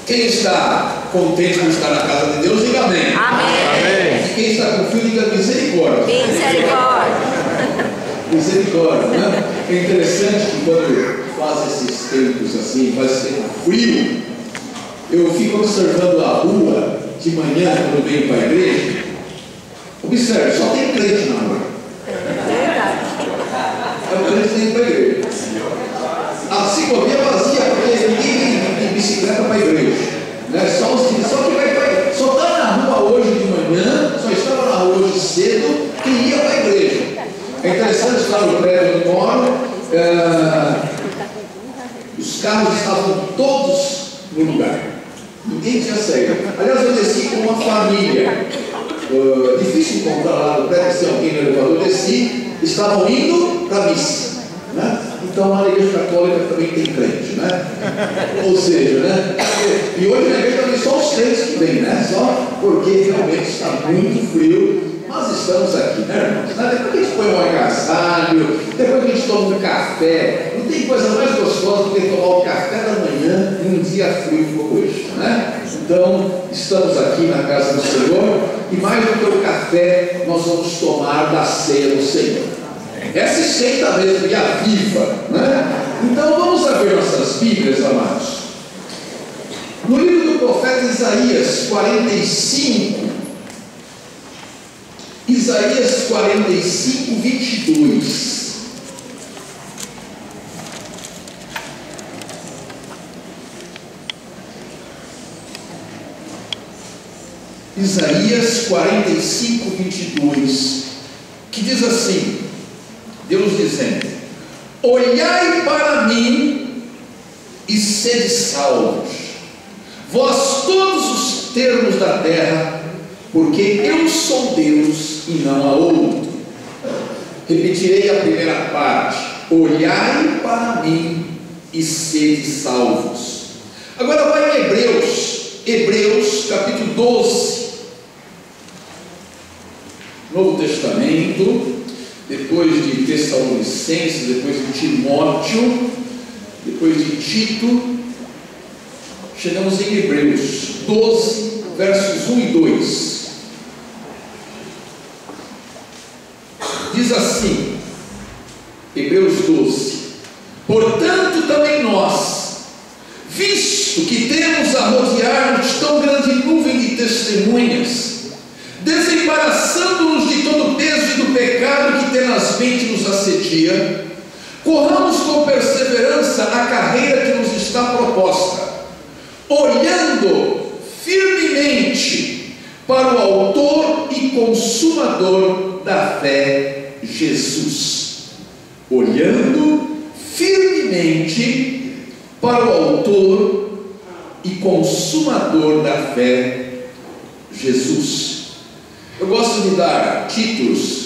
Quem está contente por estar na casa de Deus, diga amém. Amém. E quem está com frio, diga misericórdia. Misericórdia. Misericórdia, né? É interessante que quando faz esses tempos assim, faz esse tempo frio, eu fico observando a rua de manhã quando eu venho para a igreja. Observe, só tem crente na rua. É o crente que tem para a igreja. A ciclovia vazia, porque ninguém vem de bicicleta para a igreja. Né? Só que vai, só está na rua hoje de manhã, só estava na rua hoje cedo e ia para a igreja. É interessante, lá no prédio onde eu moro, os carros estavam todos no lugar. Ninguém tinha saído. Aliás, eu desci com uma família. Difícil encontrar lá no prédio, se alguém no elevador, eu desci, estavam indo para a missa. Né? Então na igreja católica também tem crente, né? Ou seja, né? E hoje na igreja também só os crentes que vêm, né? Só porque realmente está muito frio. Nós estamos aqui, né, irmãos? Depois que a gente põe um agasalho, depois que a gente toma um café, não tem coisa mais gostosa do que tomar o café da manhã em um dia frio como hoje, né? Então, estamos aqui na casa do Senhor e mais do que o café, nós vamos tomar da ceia do Senhor. Essa ceia mesmo, e a viva, né? Então, vamos abrir nossas Bíblias, amados. No livro do profeta Isaías 45, Isaías 45, 22. Isaías 45, 22, que diz assim, Deus dizendo: olhai para mim e sede salvos, vós todos os termos da terra, porque eu sou Deus e não há outro. Repetirei a primeira parte: olhai para mim e sede salvos. Agora vai em Hebreus capítulo 12, Novo Testamento, depois de Tessalonicenses, depois de Timóteo, depois de Tito, chegamos em Hebreus 12, versos 1 e 2. Diz assim, Hebreus 12: portanto também nós, visto que temos a rodear-nos tão grande nuvem de testemunhas, desembaraçando-nos de todo o peso e do pecado que tenazmente nos assedia, corramos com perseverança a carreira que nos está proposta, olhando firmemente para o autor e consumador da fé, Jesus. Olhando firmemente para o autor e consumador da fé, Jesus. Eu gosto de dar títulos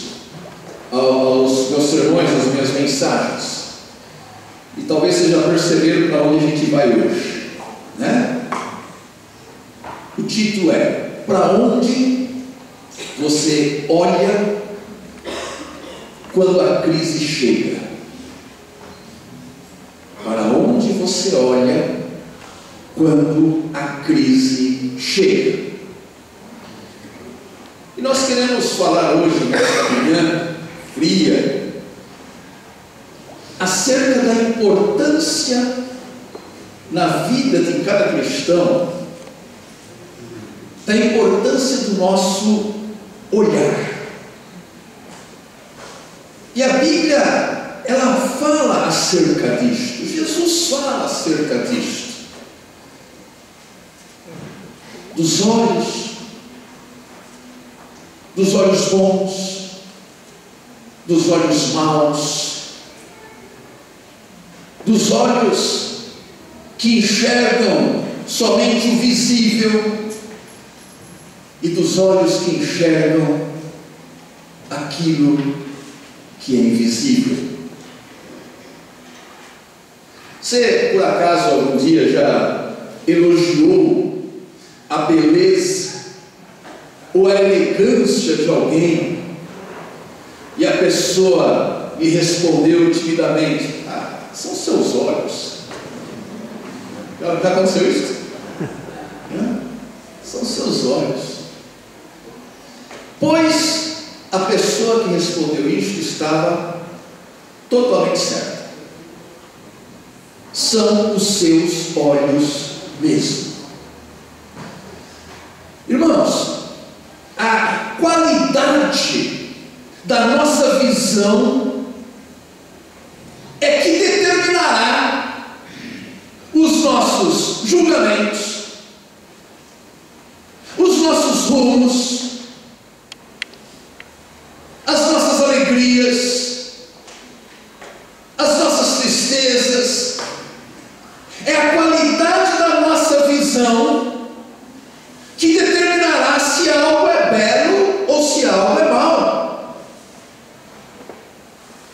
aos meus sermões, às minhas mensagens, e talvez vocês já perceberam para onde a gente vai hoje, né? O título é: para onde você olha quando a crise chega? Para onde você olha quando a crise chega? E nós queremos falar hoje, nesta manhã fria, acerca da importância na vida de cada cristão, da importância do nosso olhar. E a Bíblia, ela fala acerca disto, Jesus fala acerca disto, dos olhos bons, dos olhos maus, dos olhos que enxergam somente o visível e dos olhos que enxergam aquilo que é invisível. Você, por acaso, algum dia já elogiou a beleza ou a elegância de alguém e a pessoa lhe respondeu timidamente: ah, são seus olhos? Já aconteceu isso? Pois a pessoa que respondeu isto estava totalmente certa. São os seus olhos mesmo. Irmãos, a qualidade da nossa visão é que determinará os nossos julgamentos, os nossos rumos, as nossas alegrias, as nossas tristezas. É a qualidade da nossa visão que determinará se algo é belo ou se algo é mau.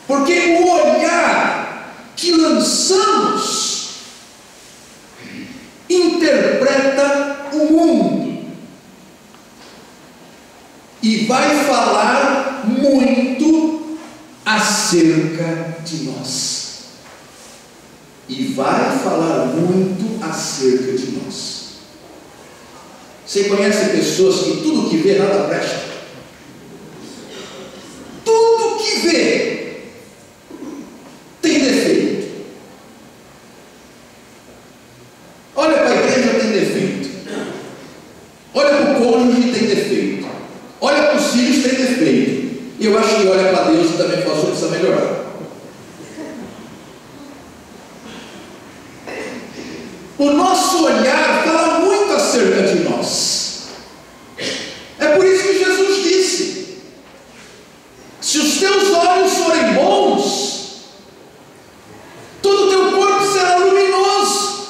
Porque o olhar que lançamos interpreta o mundo e vai falar muito acerca de nós. E vai falar muito acerca de nós. Você conhece pessoas que tudo que vê nada presta? Tudo que vê tem defeito. Olha para a igreja, tem defeito. Olha para o cônjuge, tem defeito. Olha para os filhos, tem defeito. E eu acho que olha para Deus e também fala, precisa melhorar. O nosso olhar fala muito acerca de nós. É por isso que Jesus disse: se os teus olhos forem bons, todo o teu corpo será luminoso,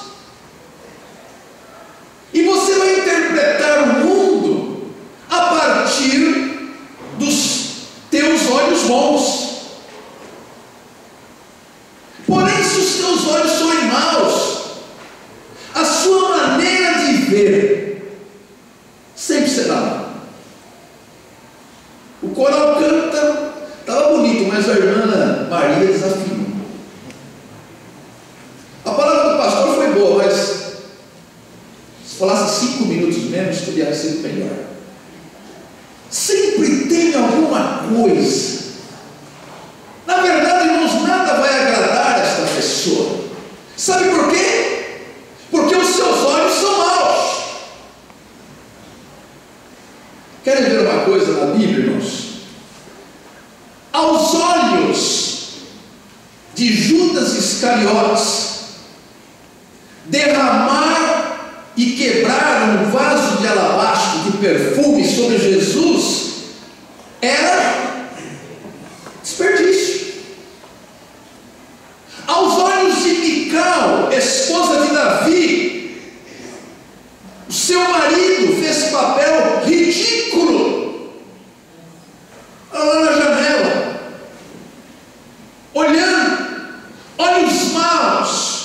e você vai interpretar o mundo a partir dos teus olhos bons. Porém, se os teus olhos forem maus, a sua maneira de ver sempre será má. O coral canta, estava bonito, mas a irmã Maria desafinou. A palavra do pastor foi boa, mas se falasse 5 minutos menos, teria sido melhor. Sempre tem alguma coisa. Na verdade, irmãos, nada vai agradar esta pessoa. Sabe por quê? Porque os seus olhos são maus. Querem ver uma coisa na Bíblia, irmãos? Aos olhos de Judas Iscariotes, derramar e quebrar um vaso de alabastro de perfume sobre Jesus era desperdício. Aos olhos de Mical, esposa de Davi, o seu marido fez papel ridículo lá na janela, olhando, olhos maus,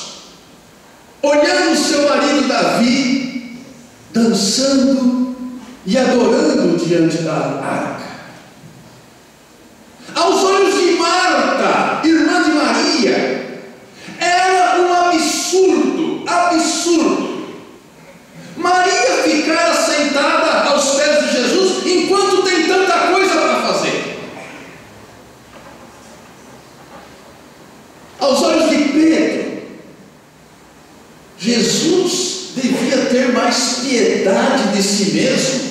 olhando o seu marido Davi dançando e adorando diante da arca. Aos olhos de Marta, irmã de Maria, era um absurdo, absurdo, Maria ficar sentada aos pés de Jesus enquanto tem tanta coisa para fazer. Aos olhos de Pedro, Jesus devia ter mais piedade de si mesmo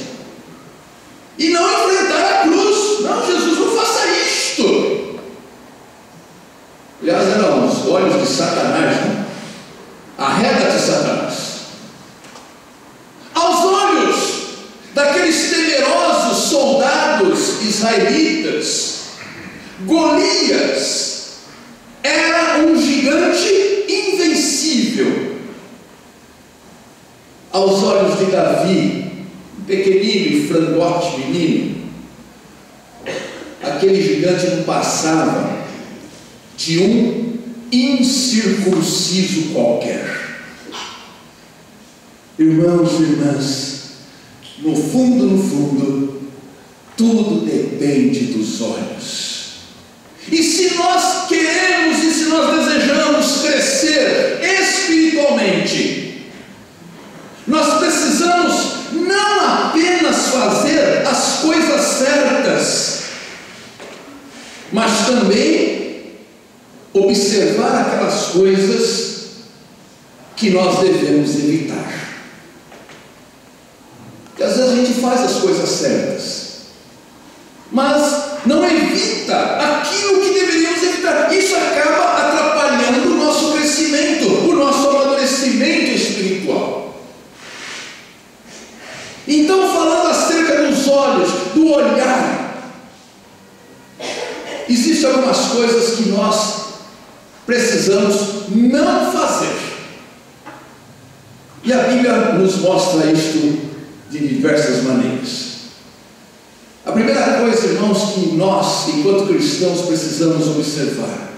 e não enfrentar a cruz. Não, Jesus, não faça isto. Aliás, eram os olhos de Satanás, né? A régua de Satanás. Aos olhos daqueles temerosos soldados israelitas, Golias era um gigante invencível. Aos olhos de Davi, um pequenino e frangote menino, aquele gigante não passava de um incircunciso qualquer. Irmãos e irmãs, no fundo, tudo depende dos olhos. E se nós queremos e se nós desejamos crescer espiritualmente, nós precisamos não apenas fazer as coisas certas, também observar aquelas coisas que nós devemos evitar. Porque às vezes a gente faz as coisas certas, mas não evita aquilo que deveríamos evitar. Isso acaba atrapalhando o nosso crescimento, o nosso amadurecimento espiritual. Então, falando acerca dos olhos, do olhar, existem algumas coisas que nós precisamos não fazer. E a Bíblia nos mostra isto de diversas maneiras. A primeira coisa, irmãos, que nós, enquanto cristãos, precisamos observar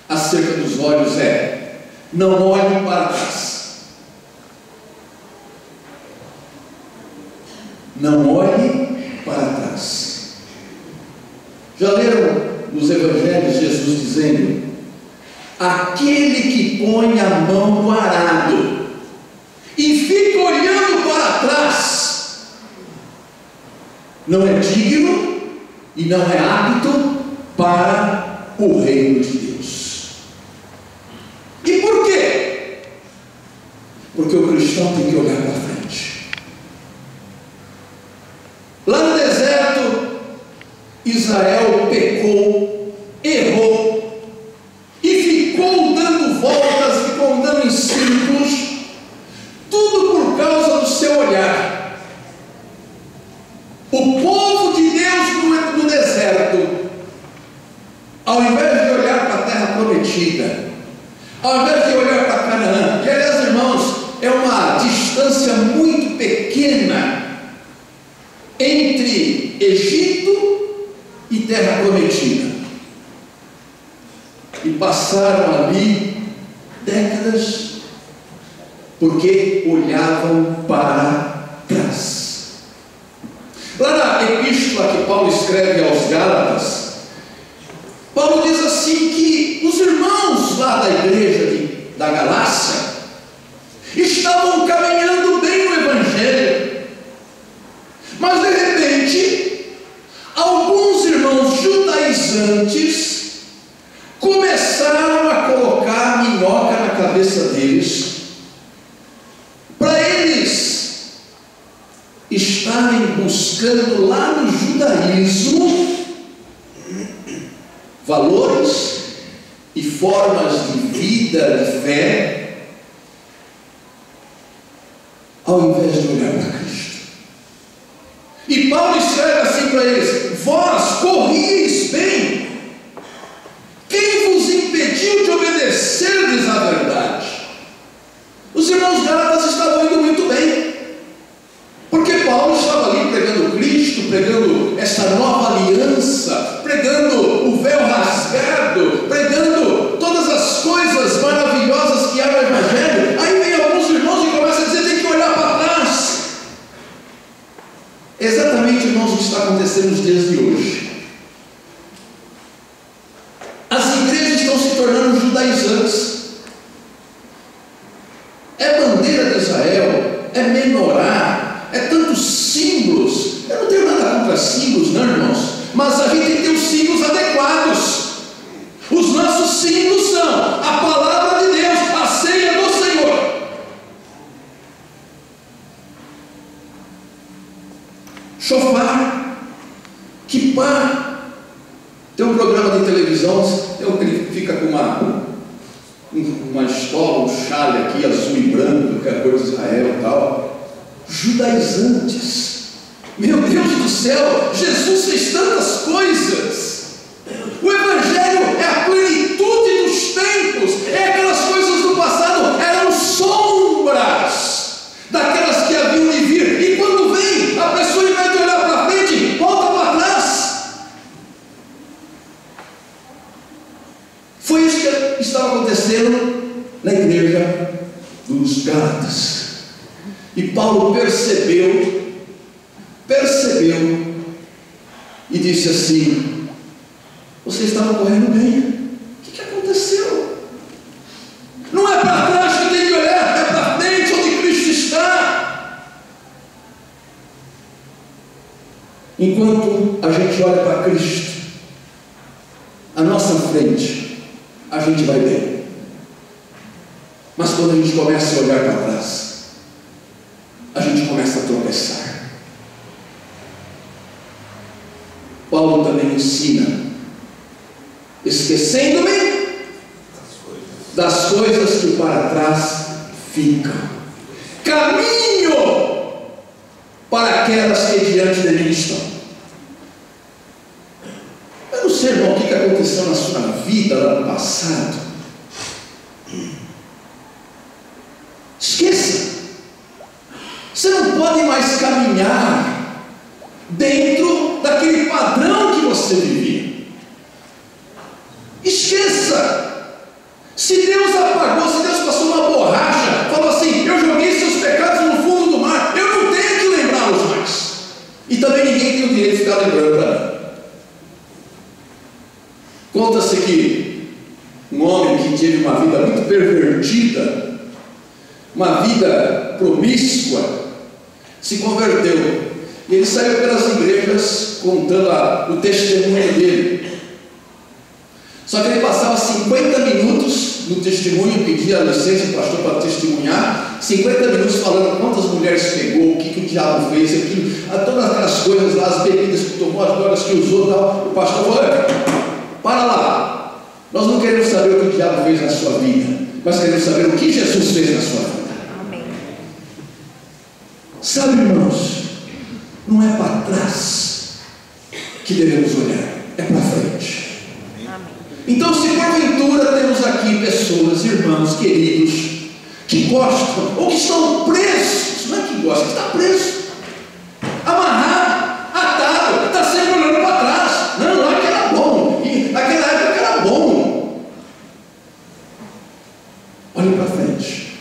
acerca dos olhos é: não olhe para trás. Não olhe para trás. Já leram nos evangelhos Jesus dizendo: aquele que põe a mão no arado e fica olhando para trás não é digno e não é apto para o reino de Deus. E por quê? Porque o cristão tem que olhar para frente. Lá no deserto, Israel pecou, errou e ficou dando voltas, ficou andando em círculos, tudo por causa do seu olhar. O povo de Deus no deserto, ao invés de olhar para a terra prometida, ao invés de olhar para Canaã, que aliás, irmãos, é uma distância muito pequena entre Egito e terra prometida, e passaram ali décadas porque olhavam para trás. Lá na epístola que Paulo escreve aos Gálatas, Paulo diz assim que os irmãos lá da igreja da Galácia estavam caminhando bem no Evangelho, mas de repente alguns irmãos judaizantes começaram a colocar minhoca na cabeça deles, para eles estarem buscando lá no judaísmo valores e formas de vida, de fé, ao invés de olhar para Cristo. E Paulo escreve assim para eles: vós corrieis bem, quem vos impediu de obedecerdes à verdade? Os irmãos Gálatas estavam indo muito bem, porque Paulo estava ali pregando Cristo, pregando essa nova aliança, pregando o véu rasgado, pregando todas as coisas maravilhosas que há no Evangelho. Aí vem alguns irmãos e começam a dizer: tem que olhar para trás. Exatamente, irmãos, o que está acontecendo nos dias de hoje. As igrejas estão se tornando judaizantes. É bandeira de Israel, é menorá, é tantos símbolos. Eu não tenho nada contra símbolos, não, irmãos, mas a gente tem que ter os símbolos adequados. Os nossos símbolos são a palavra de Deus, a ceia do Senhor. Shofar, kippah. Tem um programa de televisão, ele fica com uma estola, um chale aqui, azul e branco, que é a cor de Israel e tal. Judaizantes. Meu Deus do céu, Jesus fez tantas coisas. O Evangelho é a plenitude dos tempos, é aquelas coisas do passado, eram sombras daquelas que haviam de vir. E quando vem, a pessoa, ao invés de olhar para frente, volta para trás. Foi isso que estava acontecendo na igreja dos Gálatas. E Paulo percebeu e disse assim: vocês estavam correndo bem, o que aconteceu? Não é para trás que tem que olhar, é para frente onde Cristo está. Enquanto a gente olha para Cristo, a nossa nossa frente, a gente vai bem. Mas quando a gente começa a olhar para trás, a gente começa a tropeçar. Paulo também ensina: esquecendo-me das coisas que para trás ficam, caminho para aquelas que diante de mim estão. Eu não sei, irmão, o que aconteceu na sua vida lá no passado. Esqueça. Você não pode mais caminhar dentro daquele padrão que você vivia. Esqueça. Se Deus apagou, se Deus passou uma borracha, falou assim: eu joguei seus pecados no fundo do mar, eu não tenho que lembrá-los mais. E também ninguém tem o direito de ficar lembrando para mim. Conta-se que um homem que teve uma vida muito pervertida, uma vida promíscua, se converteu. E ele saiu pelas igrejas contando o testemunho dele. Só que ele passava 50 minutos no testemunho, pedia licença para o pastor para testemunhar, 50 minutos falando quantas mulheres pegou, o que o diabo fez, aquilo, todas aquelas coisas lá, as bebidas que tomou, as drogas que usou, tal. O pastor falou: para lá, nós não queremos saber o que o diabo fez na sua vida, mas queremos saber o que Jesus fez na sua vida. Amém. Sabe, irmãos, não é para trás que devemos olhar, é para frente. Então, se porventura temos aqui pessoas, irmãos, queridos, que gostam, ou que estão presos, não é que gostam, que está preso, amarrado, atado, está sempre olhando para trás. Não, lá que era bom, e naquela época era bom. Olhe para frente.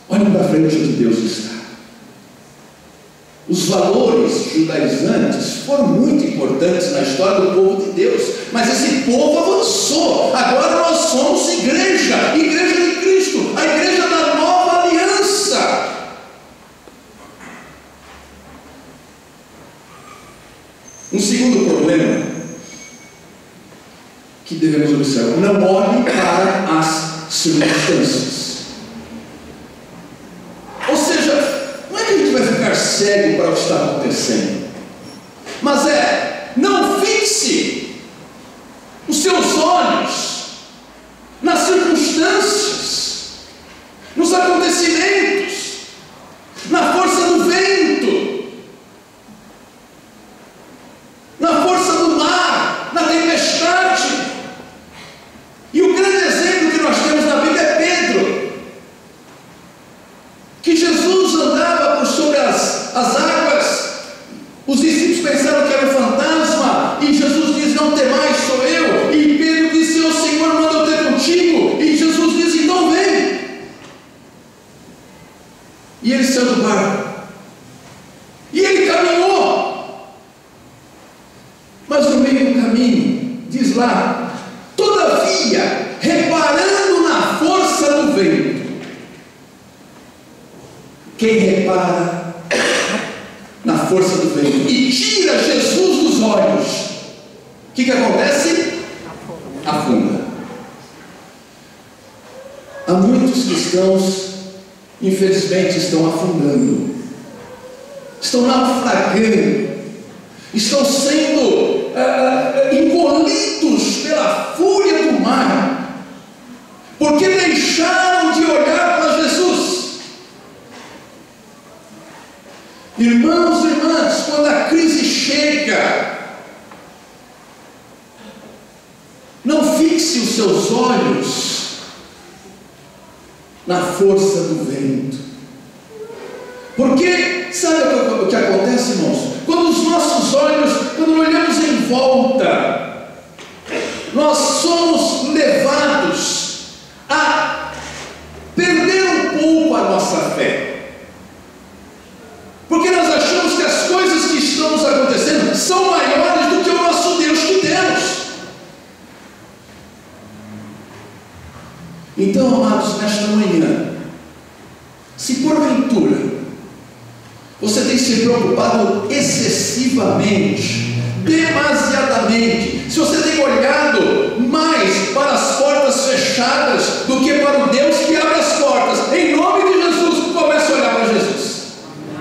Olhe para frente onde Deus está. Os valores judaizantes foram muito importantes na história do povo de Deus, mas esse povo avançou. Agora nós somos igreja de Cristo, a igreja da nova aliança. Um segundo problema que devemos observar: não olhe para as circunstâncias. Ou seja, não é que a gente vai ficar cego para o que está acontecendo, mas não fixe os seus olhos nas circunstâncias, nos acontecimentos, na força do vento, na força do mar, na tempestade. E o grande exemplo que nós temos na Bíblia é Pedro, que Jesus andava por sobre as águas. Os discípulos pensaram que era um fantasma, e Jesus diz: não temais, sou eu. E Pedro disse: o Senhor manda eu ter contigo. E Jesus diz: então vem. E ele saiu do barco, e ele caminhou, mas no meio do caminho, diz lá: todavia, reparando na força do vento. Quem repara na força do vento e tira Jesus dos olhos, o que acontece? Afunda. Há muitos cristãos, infelizmente, estão afundando, estão naufragando, estão sendo engolidos pela fúria do mar, porque deixaram de olhar para Jesus. Irmãos e irmãs, quando a crise chega, não fixe os seus olhos na força do vento, porque sabe o que acontece, irmãos? Quando os nossos olhos, quando olhamos em volta, nós somos levados a perder um pouco a nossa fé. Porque nós achamos que as coisas que estão nos acontecendo são maiores do que o nosso Deus que temos. Então, amados, nesta manhã, se porventura você tem se preocupado excessivamente demasiadamente. Se você tem olhado mais para as portas fechadas do que para o Deus que abre as portas, em nome de Jesus, comece a olhar para Jesus.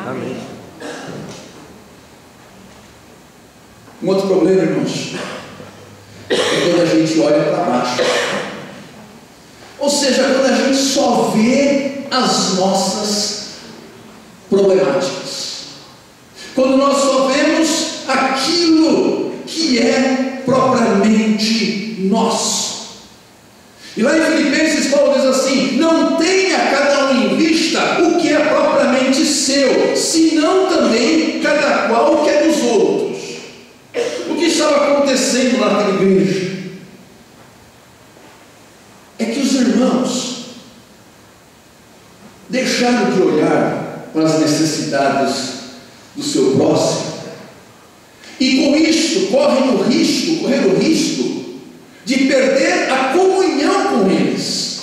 Amém. Um outro problema, irmãos, é quando a gente olha para baixo. Ou seja, quando a gente só vê as nossas problemáticas. Quando nós só vemos aquilo que é propriamente nosso. E lá em Filipenses, Paulo diz assim: não tenha cada um em vista o que é propriamente seu, senão também cada qual o que é dos outros. O que estava acontecendo lá naquela igreja é que os irmãos deixaram de olhar para as necessidades do seu próximo, e com isto correram o risco de perder a comunhão com eles.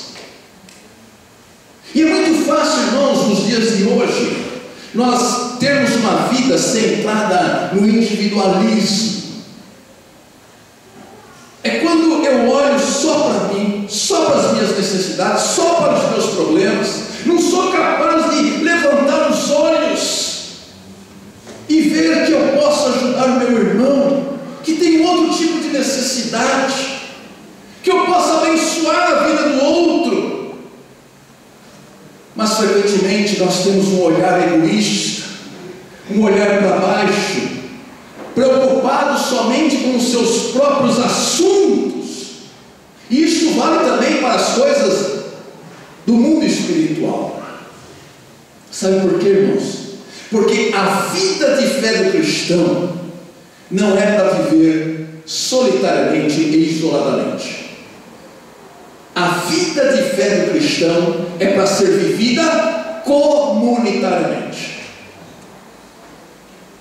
E é muito fácil, irmãos, nos dias de hoje, nós termos uma vida centrada no individualismo. É quando eu olho só para mim, só para as minhas necessidades, só para os meus problemas, não sou capaz de levantar os olhos e ver que eu posso ajudar o meu irmão, que tem outro tipo de necessidade, que eu possa abençoar a vida do outro. Mas frequentemente nós temos um olhar egoísta, um olhar para baixo, preocupado somente com os seus próprios assuntos. E isto vale também para as coisas do mundo espiritual. Sabe por quê, irmãos? Porque a vida de fé do cristão não é para viver solitariamente e isoladamente. A vida de fé do cristão é para ser vivida comunitariamente.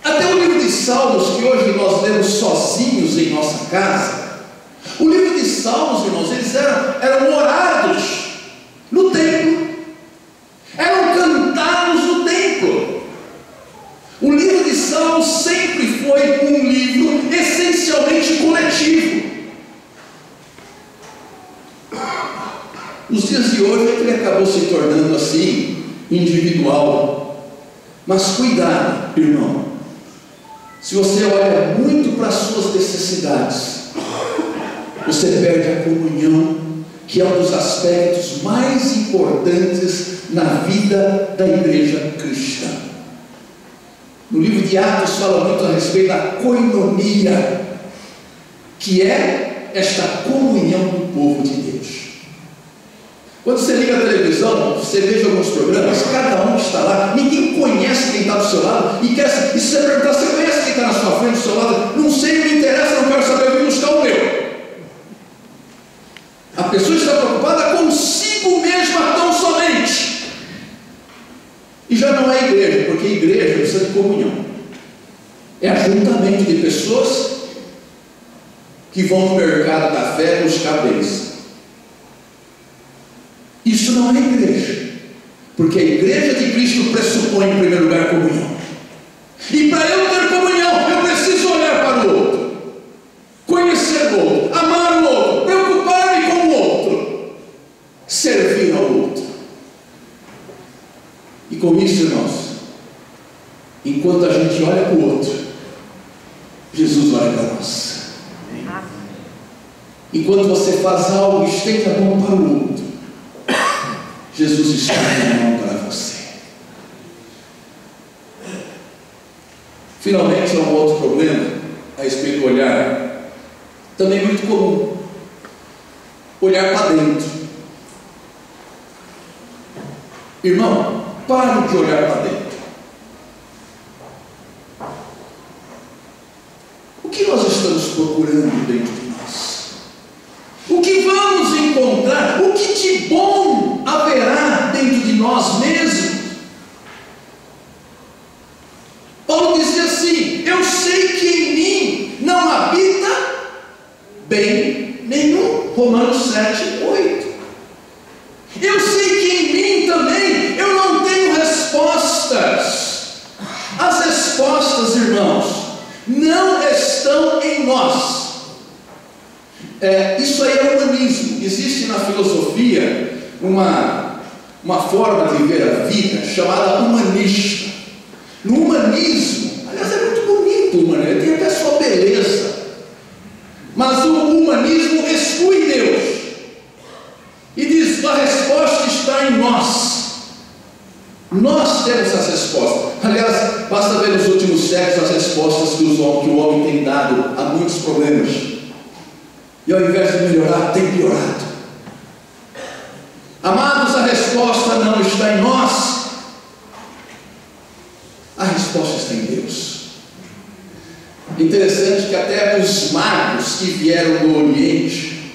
Até o livro de Salmos, que hoje nós lemos sozinhos em nossa casa, o livro de Salmos, irmãos, eles eram orados no templo, eram cantados no templo. O livro de Salmos sempre foi um livro essencialmente coletivo. Nos dias de hoje ele acabou se tornando assim, individual. Mas cuidado, irmão, se você olha muito para as suas necessidades, você perde a comunhão, que é um dos aspectos mais importantes na vida da igreja cristã. No livro de Atos fala muito a respeito da koinonia, que é esta comunhão do povo de Deus. Quando você liga a televisão, você veja alguns programas, cada um está lá, ninguém conhece quem está do seu lado, e se você perguntar, você conhece quem está na sua frente, do seu lado? Não sei, não me interessa, não quero saber, eu vim buscar o meu. A pessoa está preocupada consigo mesma tão somente. E já não é igreja, porque igreja precisa de comunhão. É ajuntamento de pessoas que vão no mercado da fé buscar bens. Isso não é igreja, porque a igreja de Cristo pressupõe em primeiro lugar comunhão. E para eu ter comunhão, eu preciso olhar para o outro, conhecer o outro, amar o outro, preocupar-me com o outro, servir ao outro. E com isso, irmãos, enquanto a gente olha para o outro, Jesus olha para nós. Enquanto você faz algo, estende a mão para o outro, Jesus está na mão para você. Finalmente, há um outro problema a respeito do olhar, também muito comum: olhar para dentro. Irmão, pare de olhar para dentro. O que nós estamos procurando dentro de nós? O que vamos encontrar? O que de bom haverá dentro de nós mesmos? Paulo dizia assim: eu sei que em mim não habita bem nenhum. Romanos 7:8. Eu sei que em mim também eu não tenho respostas. As respostas, irmãos, não estão estão em nós. Isso aí é humanismo. Existe na filosofia uma forma de ver a vida chamada humanista. No humanismo, aliás, é muito bonito o humanismo, tem até sua beleza, mas o humanismo exclui Deus e diz: a resposta está em nós. Nós temos as respostas. Aliás, basta ver nos últimos séculos as respostas que o homem tem dado a muitos problemas, e ao invés de melhorar, tem piorado. Amados, a resposta não está em nós, a resposta está em Deus. Interessante que até os magos que vieram do Oriente,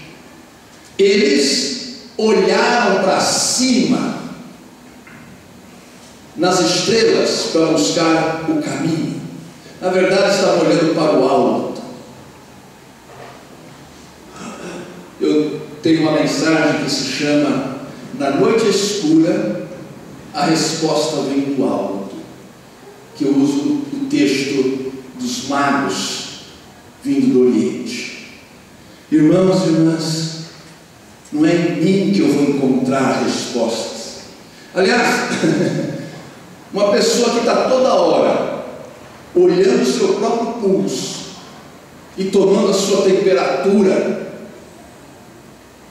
eles olharam para cima nas estrelas para buscar o caminho. Na verdade, estavam olhando para o alto. Eu tenho uma mensagem que se chama: na noite escura, a resposta vem do alto, que eu uso o texto dos magos vindo do Oriente. Irmãos e irmãs, não é em mim que eu vou encontrar respostas. Aliás, uma pessoa que está toda hora olhando o seu próprio pulso e tomando a sua temperatura,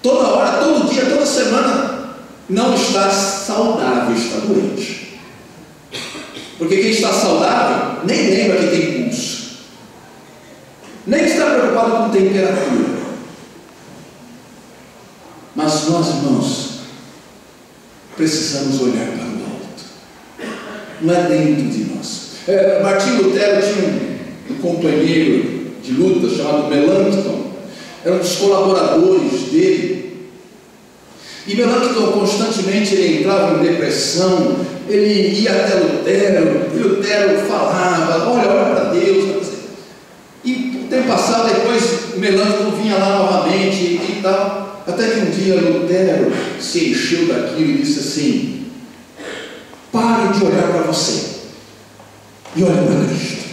toda hora, todo dia, toda semana, não está saudável, está doente. Porque quem está saudável nem lembra que tem pulso, nem está preocupado com temperatura. Mas nós, irmãos, precisamos olhar para o alto, não é dentro de nós. Martinho Lutero tinha um companheiro de luta chamado Melanchthon, era um dos colaboradores dele, e Melanchthon constantemente ele entrava em depressão. Ele ia até Lutero, e Lutero falava: olha para Deus. E o tempo passado, depois Melanchthon vinha lá novamente e tal, até que um dia Lutero se encheu daquilo e disse assim: pare de olhar para você e olhe para Cristo.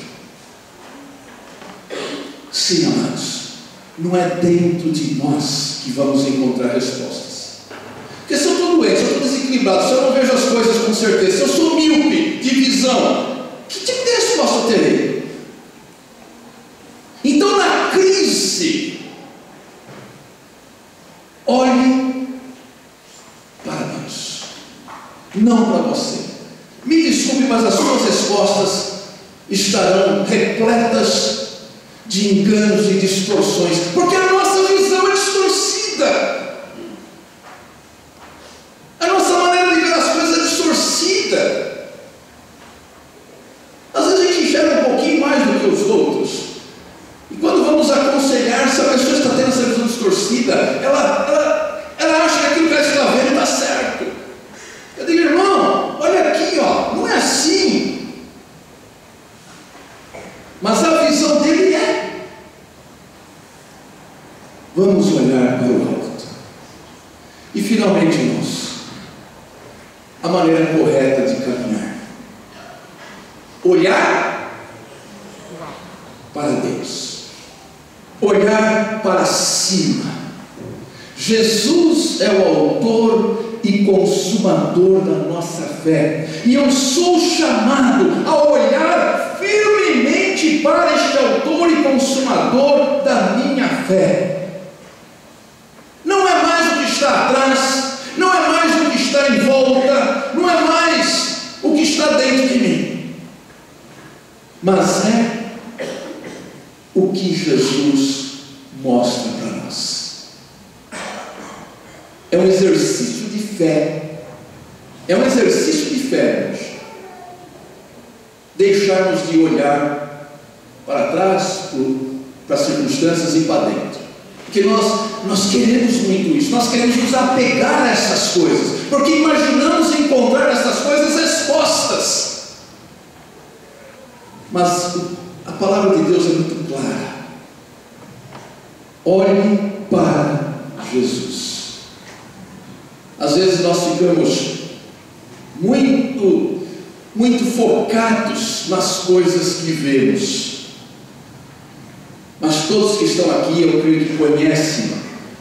Sim, amados, não é dentro de nós que vamos encontrar respostas. Porque se eu estou doente, se eu estou desequilibrado, se eu não vejo as coisas com certeza, se eu sou míope de visão, que tipo de resposta eu terei? Então, na crise, olhe para Deus, não para você. Me desculpe, mas as suas respostas estarão repletas de enganos e distorções, porque a nossa visão é distorcida. A nossa maneira de ver as coisas é distorcida. Às vezes a gente enxerga um pouquinho mais do que os outros, e quando vamos aconselhar, se a pessoa está tendo essa visão distorcida, ela acha que aquilo que ela está vendo está certo. Eu digo: irmão, olha aqui, ó, não é assim. Mas a visão dele é. Vamos olhar para o alto. E finalmente, irmãos, a maneira correta de caminhar: olhar para Deus, olhar para cima. Jesus é o autor e consumador da nossa fé, e eu sou chamado a olhar firmemente para este autor e consumador da minha fé. Não é mais o que está atrás, não é mais o que está em volta, não é mais o que está dentro de mim, mas é o que Jesus mostra para nós. É um exercício de fé. É um exercício de fé, irmãos, deixarmos de olhar para trás, para as circunstâncias e para dentro. Porque nós queremos muito isso. Nós queremos nos apegar a essas coisas, porque imaginamos encontrar essas coisas respostas. Mas a palavra de Deus é muito clara: olhe para Jesus. Às vezes nós ficamos muito focados nas coisas que vemos, Mas todos que estão aqui, eu creio que conhecem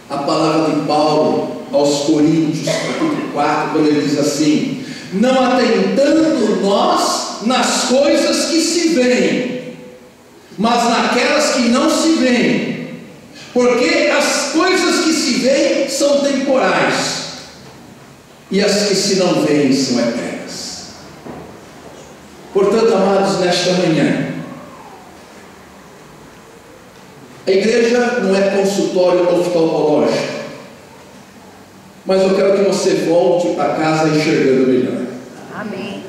a palavra de Paulo aos Coríntios, capítulo 4, quando ele diz assim: não atentando nós nas coisas que se veem, mas naquelas que não se veem, porque as coisas que se veem são temporais, e as que se não veem são eternas. Portanto, amados, nesta manhã, a igreja não é consultório oftalmológico, mas eu quero que você volte para casa enxergando melhor. Amém.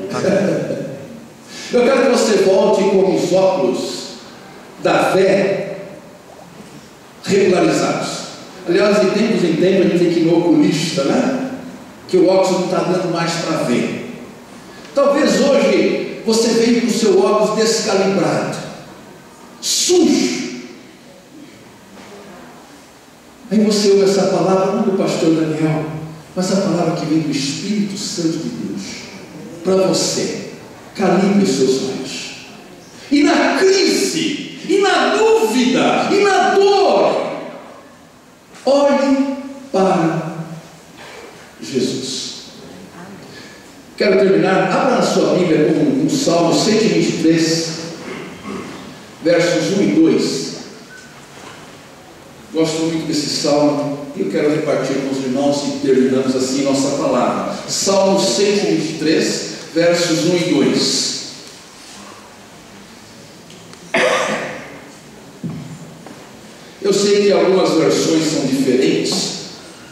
Eu quero que você volte com os óculos da fé regularizados. Aliás, de tempos em tempos a gente tem que ir no oculista, né? Que o óculos não está dando mais para ver. Talvez hoje você venha com o seu óculos descalibrado, sujo. Aí você ouve essa palavra, não do pastor Daniel, mas a palavra que vem do Espírito Santo de Deus para você. Calibre os seus olhos. E na crise, e na dúvida, e na dor, olhe para Jesus. Quero terminar. Abra na sua Bíblia com o Salmo 123, versos 1 e 2. Gosto muito desse salmo e eu quero repartir com os irmãos e terminamos assim nossa palavra. Salmo 123, versos 1 e 2. Eu sei que algumas versões são diferentes,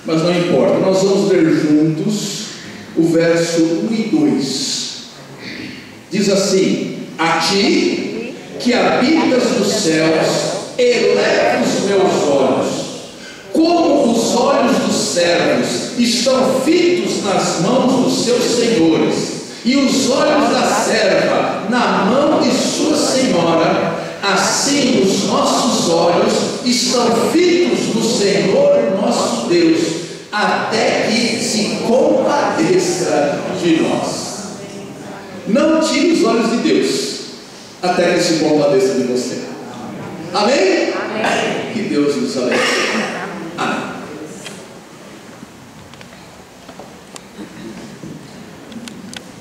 mas não importa. Nós vamos ler juntos o verso 1 e 2. Diz assim: a ti que habitas nos céus, eleva os meus olhos, como os olhos dos servos estão fitos nas mãos dos seus senhores, e os olhos da serva na mão de sua senhora, assim os nossos olhos estão fitos no Senhor nosso Deus, até que se compadeça de nós. Não tire os olhos de Deus até que se compadeça de você. Amém? Amém. Que Deus nos abençoe.